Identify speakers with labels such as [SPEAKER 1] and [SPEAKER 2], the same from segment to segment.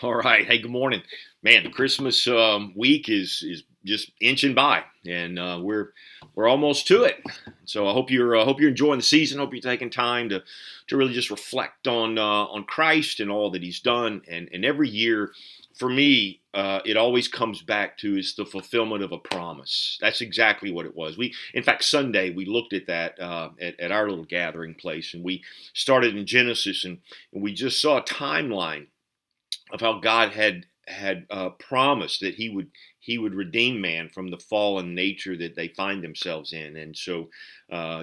[SPEAKER 1] All right. Hey, good morning, man. The Christmas week is just inching by, and we're almost to it. So I hope you're enjoying the season. Hope you're taking time to really just reflect on Christ and all that He's done. And every year, for me, it always comes back to is the fulfillment of a promise. That's exactly what it was. In fact, Sunday we looked at that at our little gathering place, and we started in Genesis, and we just saw a timeline of how God had promised that He would redeem man from the fallen nature that they find themselves in, and so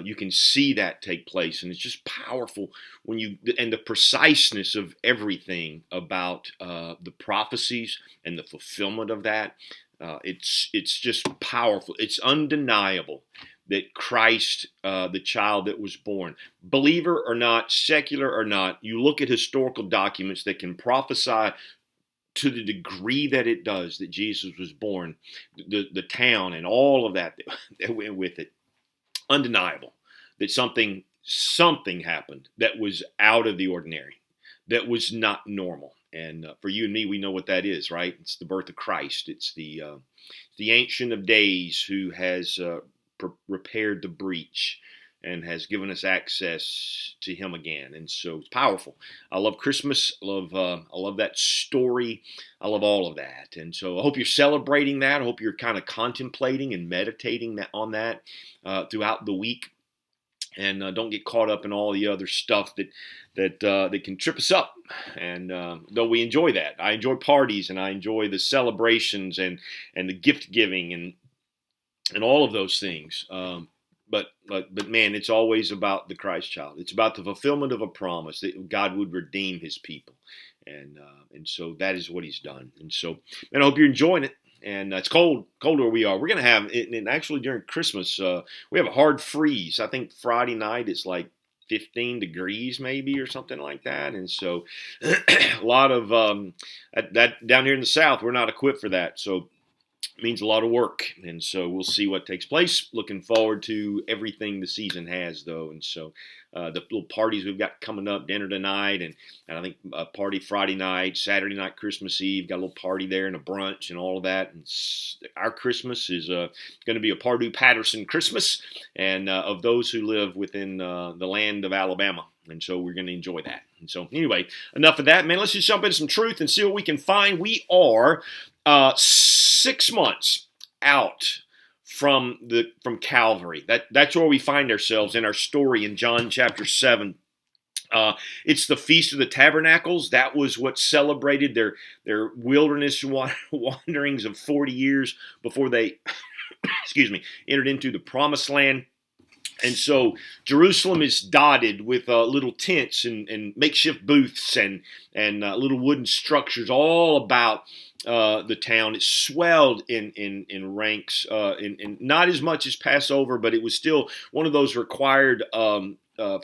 [SPEAKER 1] you can see that take place, and it's just powerful when you and the preciseness of everything about the prophecies and the fulfillment of that. It's just powerful. It's undeniable that Christ, the child that was born, believer or not, secular or not, you look at historical documents that can prophesy to the degree that it does that Jesus was born, the town and all of that went with it, undeniable that something happened that was out of the ordinary, that was not normal. And for you and me, we know what that is, right? It's the birth of Christ. It's the Ancient of Days who has repaired the breach and has given us access to Him again. And so it's powerful. I love Christmas. I love that story. I love all of that. And so I hope you're celebrating that. I hope you're kind of contemplating and meditating on that throughout the week. And don't get caught up in all the other stuff that can trip us up. And though we enjoy that, I enjoy parties and I enjoy the celebrations and the gift giving and all of those things. But man, it's always about the Christ child. It's about the fulfillment of a promise that God would redeem His people, and so that is what He's done. And so, man, I hope you're enjoying it. And it's cold where we are. We're gonna have it, and actually during Christmas, we have a hard freeze. I think Friday night it's like 15 degrees maybe or something like that. And so, a lot of that down here in the South, we're not equipped for that. So means a lot of work, and so we'll see what takes place. Looking forward to everything the season has, though, and so the little parties we've got coming up, dinner tonight, and I think a party Friday night, Saturday night, Christmas Eve, got a little party there and a brunch and all of that. And our Christmas is going to be a Pardue Patterson Christmas, and of those who live within the land of Alabama. And so we're going to enjoy that. And so anyway, enough of that, man. Let's just jump into some truth and see what we can find. We are 6 months out from Calvary. That's where we find ourselves in our story in John chapter 7. It's the Feast of the Tabernacles. That was what celebrated their wilderness wanderings of 40 years before they, excuse me, entered into the Promised Land. And so Jerusalem is dotted with little tents and makeshift booths and little wooden structures all about the town. It swelled in ranks, in not as much as Passover, but it was still one of those required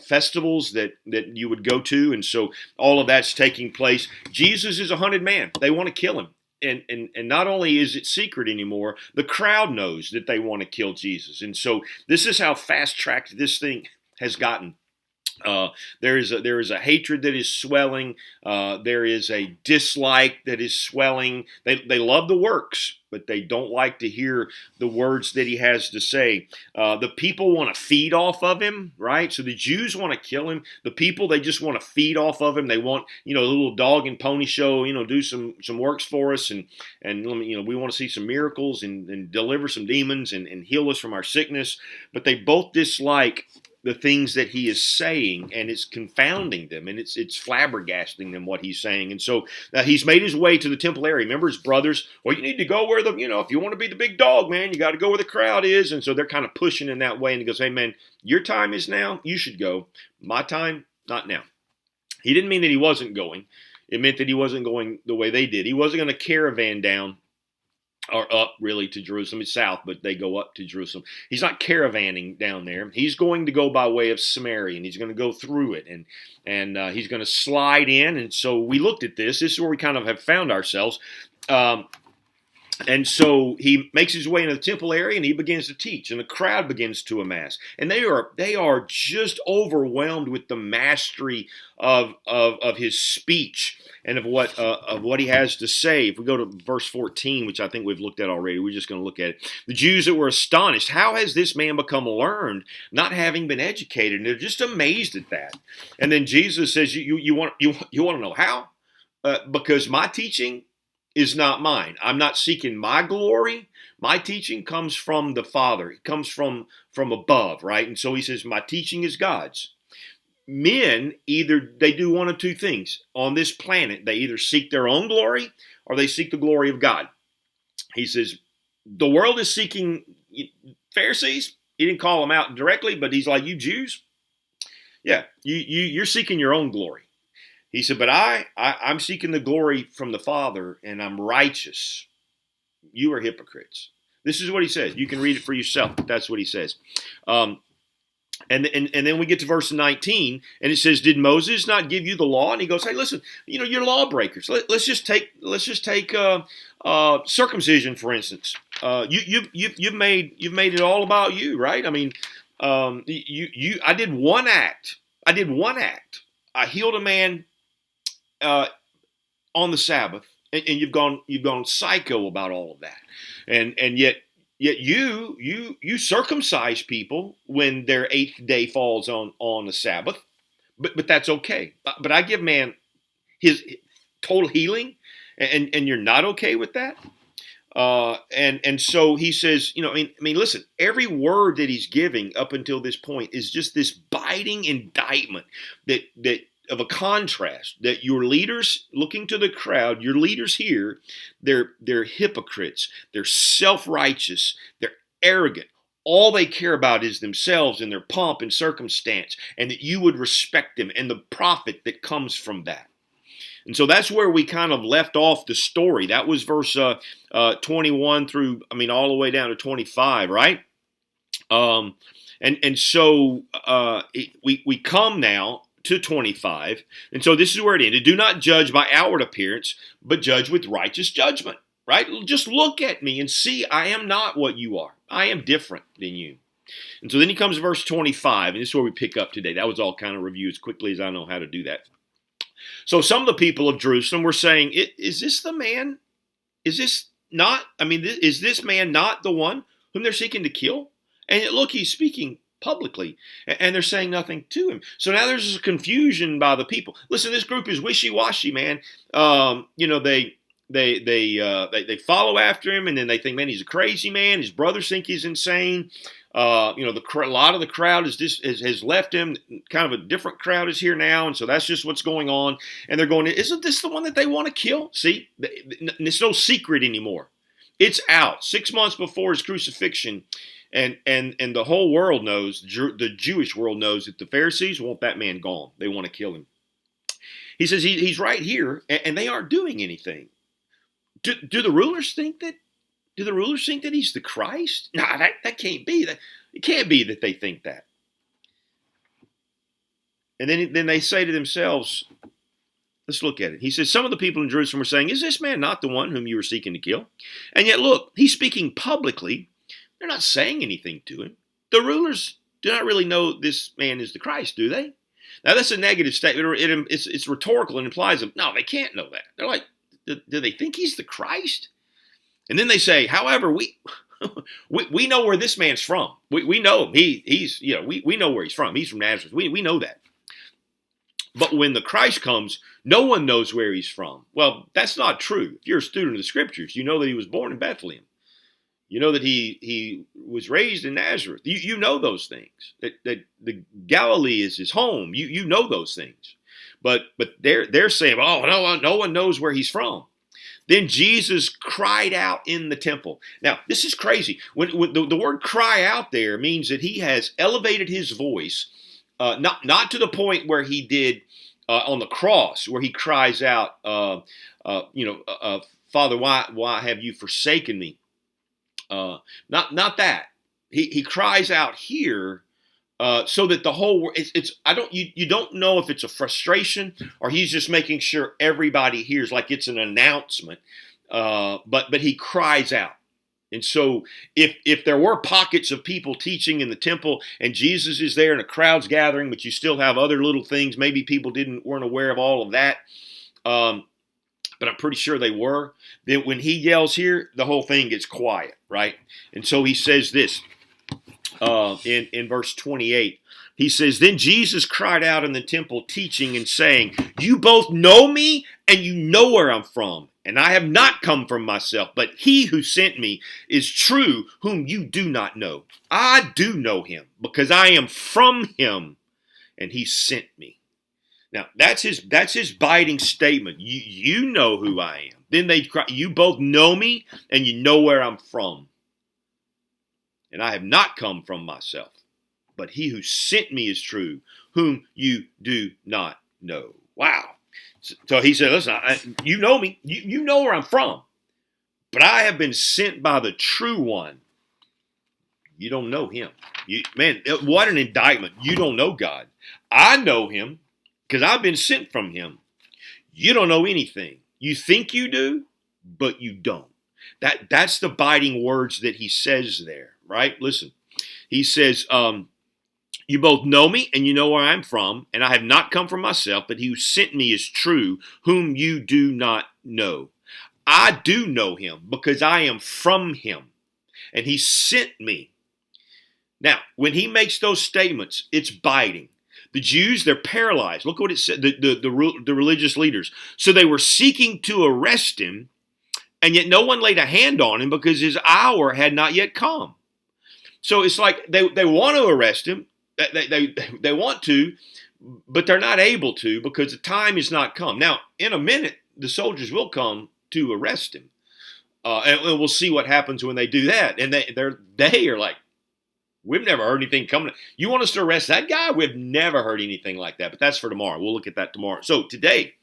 [SPEAKER 1] festivals that you would go to. And so all of that's taking place. Jesus is a hunted man. They want to kill him. And not only is it secret anymore, the crowd knows that they want to kill Jesus. And so this is how fast-tracked this thing has gotten. There is a hatred that is swelling. There is a dislike that is swelling. They love the works, but they don't like to hear the words that he has to say. The people want to feed off of him, right? So the Jews want to kill him. The people, they just want to feed off of him. They want, a little dog and pony show, do some works for us, and we want to see some miracles and deliver some demons and heal us from our sickness. But they both dislike the things that he is saying, and it's confounding them, and it's flabbergasting them what he's saying. And so he's made his way to the temple area. Remember his brothers, well, you need to go where if you want to be the big dog, man, you got to go where the crowd is. And so they're kind of pushing in that way, and he goes, hey, man, your time is now. You should go. My time, not now. He didn't mean that he wasn't going. It meant that he wasn't going the way they did. He wasn't going to caravan down or up really to Jerusalem. It's south, but they go up to Jerusalem. He's not caravanning down there. He's going to go by way of Samaria, and he's going to go through it, and he's going to slide in. And so we looked at this. This is where we kind of have found ourselves. And so he makes his way into the temple area, and he begins to teach, and the crowd begins to amass. And they are just overwhelmed with the mastery of his speech. and of what he has to say. If we go to verse 14, which I think we've looked at already, we're just going to look at it. The Jews that were astonished, how has this man become learned, not having been educated? And they're just amazed at that. And then Jesus says, you want to know how? Because my teaching is not mine. I'm not seeking my glory. My teaching comes from the Father. It comes from above, right? And so he says, my teaching is God's. Men, either they do one of two things on this planet. They either seek their own glory or they seek the glory of God. He says, the world is seeking Pharisees. He didn't call them out directly, but he's like, you Jews, yeah, you're seeking your own glory. He said, but I'm seeking the glory from the Father, and I'm righteous. You are hypocrites. This is what he says. You can read it for yourself, but that's what he says. And then we get to verse 19, and it says, did Moses not give you the law? And he goes, hey, listen, you're lawbreakers. Let's just take circumcision, for instance. You've made it all about you, right? I mean, I did one act. I healed a man on the Sabbath, and you've gone psycho about all of that, and yet you circumcise people when their 8th day falls on the Sabbath, but that's okay. But I give man his total healing, and you're not okay with that. And so he says, I mean, listen, every word that he's giving up until this point is just this biting indictment that of a contrast, that your leaders, looking to the crowd, your leaders here, they're hypocrites, they're self-righteous, they're arrogant. All they care about is themselves and their pomp and circumstance, and that you would respect them and the profit that comes from that. And so that's where we kind of left off the story. That was verse 21 through, all the way down to 25, right? And so we come now to 25. And so this is where it ended. Do not judge by outward appearance, but judge with righteous judgment, right? Just look at me and see I am not what you are. I am different than you. And so then he comes to verse 25, and this is where we pick up today. That was all kind of review as quickly as I know how to do that. So some of the people of Jerusalem were saying, is this the man? Is this man not the one whom they're seeking to kill? And look, he's speaking publicly, and they're saying nothing to him. So now there's this confusion by the people. Listen, this group is wishy-washy, man. They follow after him, and then they think, man, he's a crazy man. His brothers think he's insane. A lot of the crowd has left him. Kind of a different crowd is here now, and so that's just what's going on. And they're going, isn't this the one that they want to kill? See, it's no secret anymore. It's out 6 months before his crucifixion. And the whole world knows, the Jewish world knows, that the Pharisees want that man gone. They want to kill him. He says he's right here, and they aren't doing anything. Do the rulers think that? Do the rulers think that he's the Christ? No, that can't be. It can't be that they think that. And then they say to themselves, let's look at it. He says, some of the people in Jerusalem were saying, is this man not the one whom you were seeking to kill? And yet, look, he's speaking publicly. They're not saying anything to him. The rulers do not really know this man is the Christ, do they? Now, that's a negative statement. It's rhetorical and implies that, no, they can't know that. They're like, do they think he's the Christ? And then they say, however, we know where this man's from. We know him. We know where he's from. He's from Nazareth. We know that. But when the Christ comes, no one knows where he's from. Well, that's not true. If you're a student of the Scriptures, you know that he was born in Bethlehem. You know that he was raised in Nazareth. You know those things. That the Galilee is his home. You know those things. But they're saying, oh, no one knows where he's from. Then Jesus cried out in the temple. Now, this is crazy. When the word cry out there means that he has elevated his voice, not to the point where he did on the cross, where he cries out, Father, why have you forsaken me? Not that. He cries out here so that the whole world, you don't know if it's a frustration or he's just making sure everybody hears, like it's an announcement. But he cries out. And so if there were pockets of people teaching in the temple and Jesus is there and a crowd's gathering, but you still have other little things, maybe people weren't aware of all of that. but I'm pretty sure they were. Then when he yells here, the whole thing gets quiet, right? And so he says this in verse 28. He says, then Jesus cried out in the temple teaching and saying, you both know me and you know where I'm from. And I have not come from myself, but he who sent me is true, whom you do not know. I do know him because I am from him and he sent me. Now, that's his biting statement. You know who I am. Then they cry, you both know me and you know where I'm from. And I have not come from myself, but he who sent me is true, whom you do not know. Wow. So he said, listen, you know me. You know where I'm from. But I have been sent by the true one. You don't know him. Man, what an indictment. You don't know God. I know him because I've been sent from him. You don't know anything. You think you do, but you don't. That's the biting words that he says there, right? Listen, he says, you both know me and you know where I'm from, and I have not come from myself, but he who sent me is true, whom you do not know. I do know him because I am from him, and he sent me. Now, when he makes those statements, it's biting. The Jews, they're paralyzed. Look what it said, the religious leaders. So they were seeking to arrest him, and yet no one laid a hand on him because his hour had not yet come. So it's like they want to arrest him. They want to, but they're not able to because the time has not come. Now, in a minute, the soldiers will come to arrest him. And we'll see what happens when they do that. And they are like, we've never heard anything coming. You want us to arrest that guy? We've never heard anything like that. But that's for tomorrow. We'll look at that tomorrow. So today,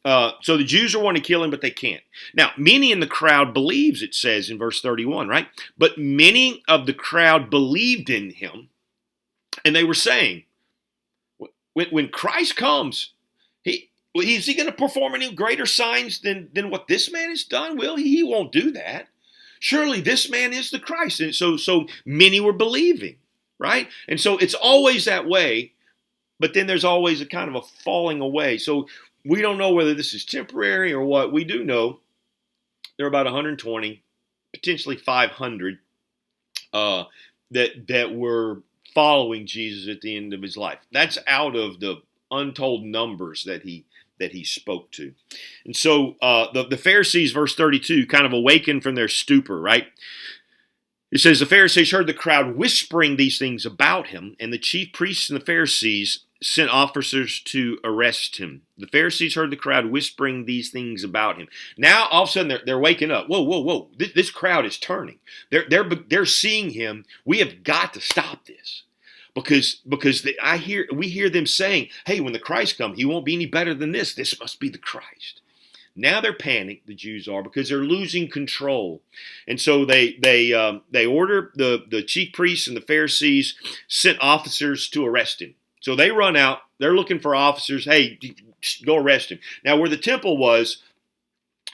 [SPEAKER 1] so the Jews are wanting to kill him, but they can't. Now, many in the crowd believes, it says in verse 31, right? But many of the crowd believed in him. And they were saying, when Christ comes, is he going to perform any greater signs than what this man has done? Will he? He won't do that. Surely this man is the Christ. And so many were believing, right? And so it's always that way, but then there's always a kind of a falling away. So we don't know whether this is temporary or what. We do know there are about 120, potentially 500 that were following Jesus at the end of his life. That's out of the untold numbers that he spoke to. And so the Pharisees, verse 32, kind of awakened from their stupor, right? It says, the Pharisees heard the crowd whispering these things about him, and the chief priests and the Pharisees sent officers to arrest him. The Pharisees heard the crowd whispering these things about him. Now, all of a sudden, they're waking up. Whoa. This crowd is turning. They're seeing him. We have got to stop this. Because we hear them saying, hey, when the Christ comes, he won't be any better than this. This must be the Christ. Now they're panicked, the Jews are, because they're losing control. And so they order the chief priests and the Pharisees sent officers to arrest him. So they run out. They're looking for officers. Hey, go arrest him. Now, where the temple was,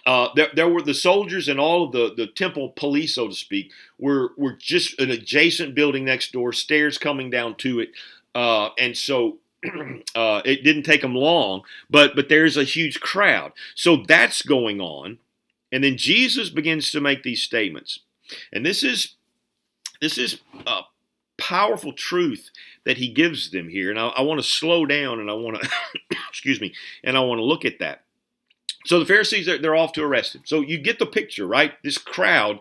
[SPEAKER 1] there were the soldiers and all of the temple police, so to speak, were just an adjacent building next door, stairs coming down to it. And so it didn't take them long, but there's a huge crowd. So that's going on. And then Jesus begins to make these statements. And this is a powerful truth that he gives them here. And I want to slow down and I want to, excuse me, and I want to look at that. So the Pharisees, they're off to arrest him. So you get the picture, right? This crowd,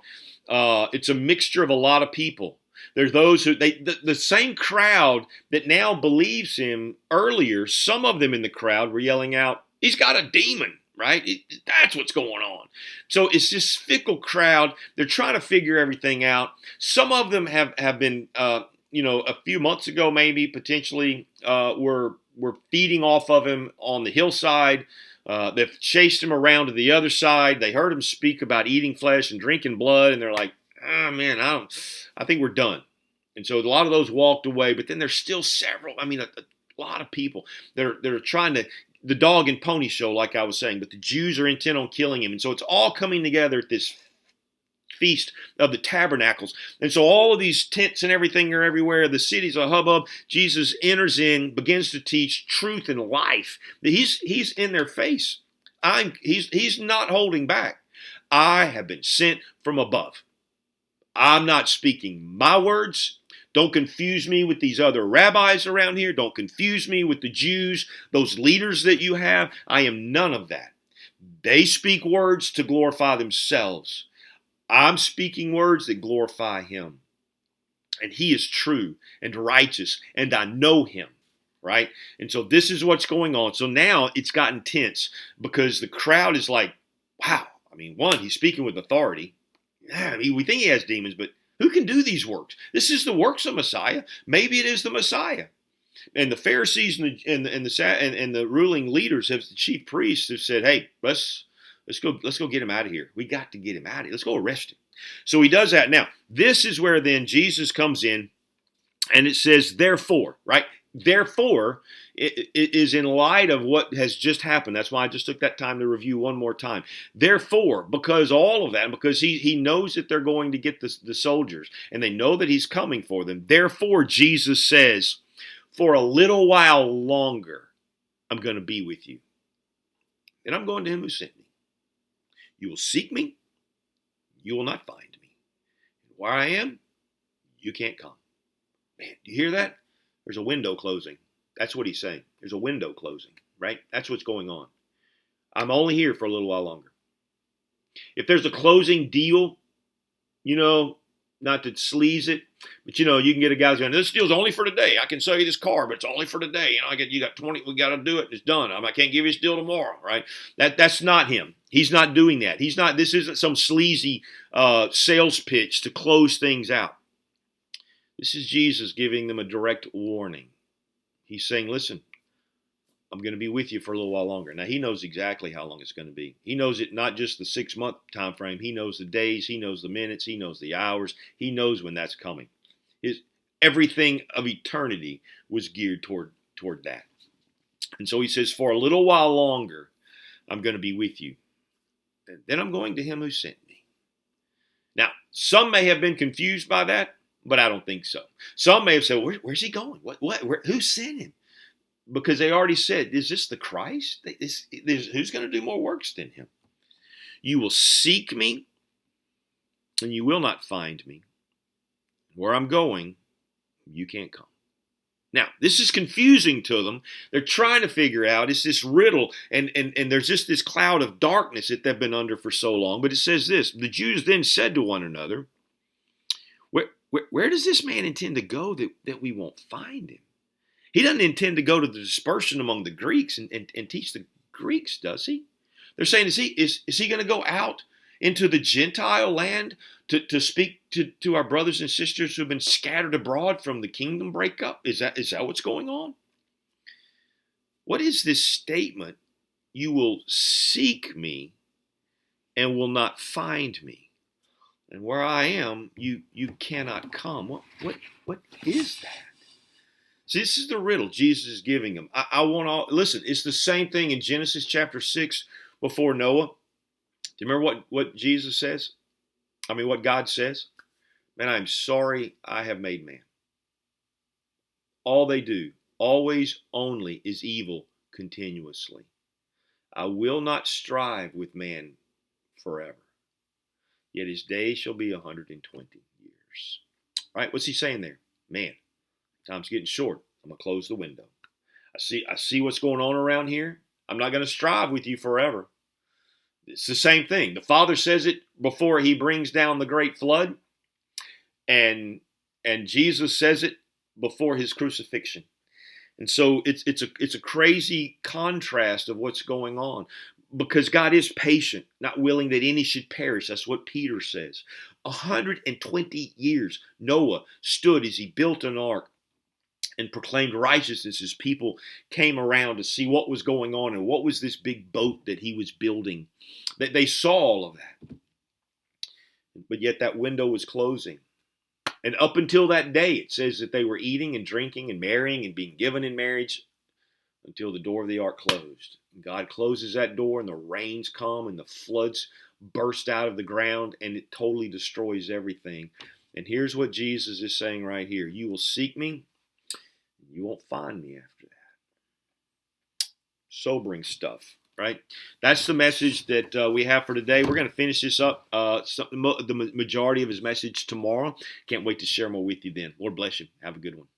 [SPEAKER 1] it's a mixture of a lot of people. There's those who, the same crowd that now believes him earlier, some of them in the crowd were yelling out, he's got a demon, right? That's what's going on. So it's this fickle crowd. They're trying to figure everything out. Some of them have been, a few months ago maybe, potentially, were feeding off of him on the hillside. They've chased him around to the other side. They heard him speak about eating flesh and drinking blood, and they're like, "Oh man, I think we're done." And so a lot of those walked away, but then there's still several. I mean, a lot of people that are trying to the dog and pony show, like I was saying. But the Jews are intent on killing him, and so it's all coming together at this Feast of the Tabernacles. And so all of these tents and everything are everywhere. The city's a hubbub. Jesus enters in, begins to teach truth and life. He's in their face. He's not holding back. I have been sent from above. I'm not speaking my words. Don't confuse me with these other rabbis around here. Don't confuse me with the Jews, those leaders that you have. I am none of that. They speak words to glorify themselves. I'm speaking words that glorify him. And he is true and righteous, and I know him, right? And so this is what's going on. So now it's gotten tense because the crowd is like, wow. I mean, one, he's speaking with authority. Yeah, I mean, we think he has demons, but who can do these works? This is the works of Messiah. Maybe it is the Messiah. And the Pharisees and the ruling leaders, the chief priests, have said, "Hey, let's go get him out of here. We got to get him out of here. Let's go arrest him." So he does that. Now, this is where then Jesus comes in, and it says, "Therefore," right? Therefore, it is in light of what has just happened. That's why I just took that time to review one more time. Therefore, because all of that, because he knows that they're going to get the soldiers, and they know that he's coming for them. Therefore, Jesus says, "For a little while longer, I'm going to be with you. And I'm going to him who sent me. You will seek me. You will not find me. Where I am, you can't come." Man, do you hear that? There's a window closing. That's what he's saying. There's a window closing, right? That's what's going on. I'm only here for a little while longer. If there's a closing deal, not to sleaze it, but you can get a guy going, "This deal's only for today. I can sell you this car, but it's only for today. You got 20, we got to do it. It's done. I can't give you this deal tomorrow," right? That's not him. He's not doing that. This isn't some sleazy sales pitch to close things out. This is Jesus giving them a direct warning. He's saying, listen, I'm going to be with you for a little while longer. Now, he knows exactly how long it's going to be. He knows it, not just the 6-month time frame. He knows the days. He knows the minutes. He knows the hours. He knows when that's coming. Everything of eternity was geared toward that. And so he says, for a little while longer, I'm going to be with you. And then I'm going to him who sent me. Now, some may have been confused by that, but I don't think so. Some may have said, where's he going? Who sent him? Because they already said, is this the Christ? Who's going to do more works than him? You will seek me, and you will not find me. Where I'm going, you can't come. Now, this is confusing to them. They're trying to figure out, it's this riddle, and there's just this cloud of darkness that they've been under for so long. But it says this, the Jews then said to one another, where does this man intend to go that we won't find him? He doesn't intend to go to the dispersion among the Greeks and teach the Greeks, does he? They're saying, is he going to go out into the Gentile land to speak to our brothers and sisters who have been scattered abroad from the kingdom breakup? Is that what's going on? What is this statement? You will seek me and will not find me. And where I am, you cannot come. What is that? See, this is the riddle Jesus is giving them. Listen, it's the same thing in Genesis chapter 6 before Noah. Do you remember what Jesus says? What God says? Man, I'm sorry I have made man. All they do, always only, is evil continuously. I will not strive with man forever. Yet his days shall be 120 years. Right? What's he saying there? Man, time's getting short. I'm going to close the window. I see what's going on around here. I'm not going to strive with you forever. It's the same thing. The Father says it before he brings down the great flood. And Jesus says it before his crucifixion. And so it's a crazy contrast of what's going on. Because God is patient, not willing that any should perish. That's what Peter says. 120 years Noah stood as he built an ark and proclaimed righteousness as people came around to see what was going on and what was this big boat that he was building. That they saw all of that. But yet that window was closing. And up until that day, it says that they were eating and drinking and marrying and being given in marriage until the door of the ark closed. God closes that door and the rains come and the floods burst out of the ground and it totally destroys everything. And here's what Jesus is saying right here. You will seek me. You won't find me after that. Sobering stuff. right? That's the message that we have for today. We're going to finish this up, the majority of his message tomorrow. Can't wait to share more with you then. Lord bless you. Have a good one.